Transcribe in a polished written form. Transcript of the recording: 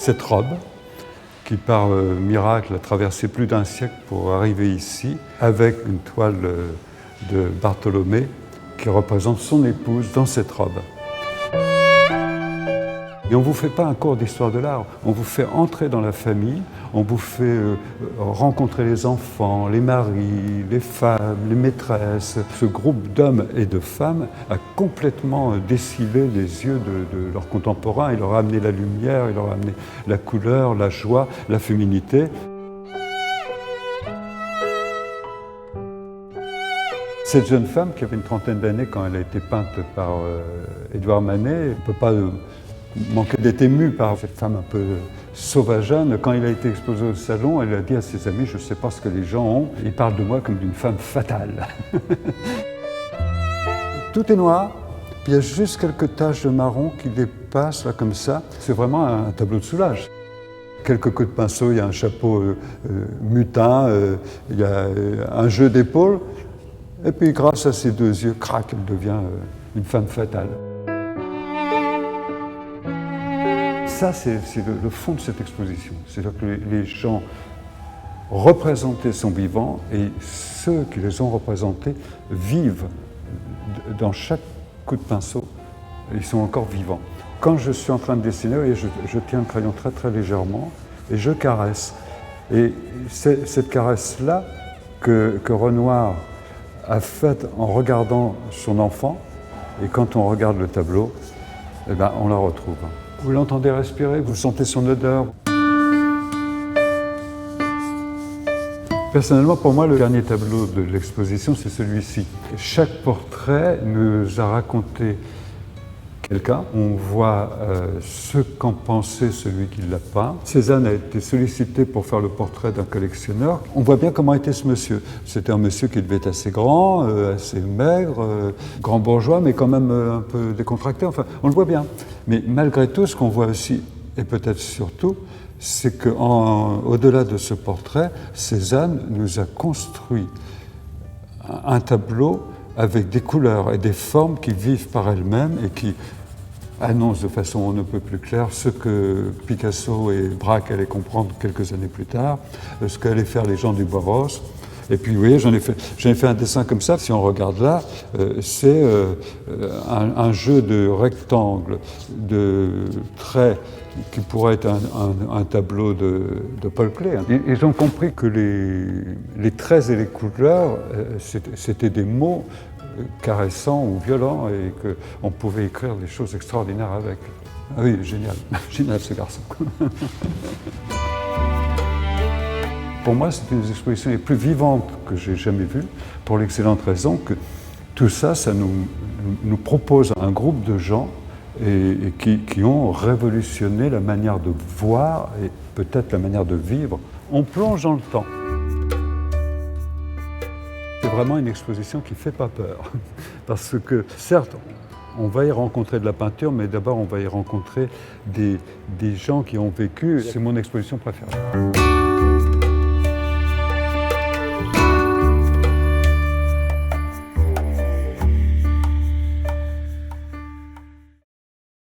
cette robe qui, par miracle, a traversé plus d'un siècle pour arriver ici, avec une toile de Bartholomé qui représente son épouse dans cette robe. Et on ne vous fait pas un cours d'histoire de l'art, on vous fait entrer dans la famille, on vous fait rencontrer les enfants, les maris, les femmes, les maîtresses. Ce groupe d'hommes et de femmes a complètement décilé les yeux de leurs contemporains. Il leur a amené la lumière, il leur a amené la couleur, la joie, la féminité. Cette jeune femme qui avait une trentaine d'années quand elle a été peinte par Édouard Manet, on ne peut pas manquer d'être ému par cette femme un peu sauvageonne. Quand il a été exposé au salon, elle a dit à ses amis « Je ne sais pas ce que les gens ont, ils parlent de moi comme d'une femme fatale. » Tout est noir, puis il y a juste quelques taches de marron qui dépassent là comme ça. C'est vraiment un tableau de Soulages. Quelques coups de pinceau, il y a un chapeau mutin, il y a un jeu d'épaules. Et puis grâce à ses deux yeux, crac, elle devient une femme fatale. Ça, c'est le fond de cette exposition. C'est-à-dire que les gens représentés sont vivants et ceux qui les ont représentés vivent. Dans chaque coup de pinceau, ils sont encore vivants. Quand je suis en train de dessiner, je tiens le crayon très très légèrement et je caresse. Et c'est cette caresse-là que Renoir a faite en regardant son enfant. Et quand on regarde le tableau, eh ben, on la retrouve. Vous l'entendez respirer, vous sentez son odeur. Personnellement, pour moi, le dernier tableau de l'exposition, c'est celui-ci. Chaque portrait nous a raconté quelqu'un. On voit ce qu'en pensait celui qui l'a peint. Cézanne a été sollicité pour faire le portrait d'un collectionneur. On voit bien comment était ce monsieur. C'était un monsieur qui devait être assez grand, assez maigre, grand bourgeois, mais quand même un peu décontracté. Enfin, on le voit bien. Mais malgré tout, ce qu'on voit aussi, et peut-être surtout, c'est qu'au-delà de ce portrait, Cézanne nous a construit un tableau avec des couleurs et des formes qui vivent par elles-mêmes et qui annoncent de façon on ne peut plus claire ce que Picasso et Braque allaient comprendre quelques années plus tard, ce qu'allaient faire les gens du Bois-Ross. Et puis, vous voyez, j'en ai fait un dessin comme ça. Si on regarde là, c'est un jeu de rectangles, de traits, qui pourrait être un tableau de Paul Klee. Ils ont compris que les traits et les couleurs, c'était des mots caressants ou violents et qu'on pouvait écrire des choses extraordinaires avec. Ah oui, génial, génial ce garçon. Pour moi, c'est une des expositions les plus vivantes que j'ai jamais vues, pour l'excellente raison que tout ça, ça nous propose un groupe de gens et qui ont révolutionné la manière de voir et peut-être la manière de vivre. On plonge dans le temps. C'est vraiment une exposition qui ne fait pas peur. Parce que, certes, on va y rencontrer de la peinture, mais d'abord, on va y rencontrer des gens qui ont vécu. C'est mon exposition préférée.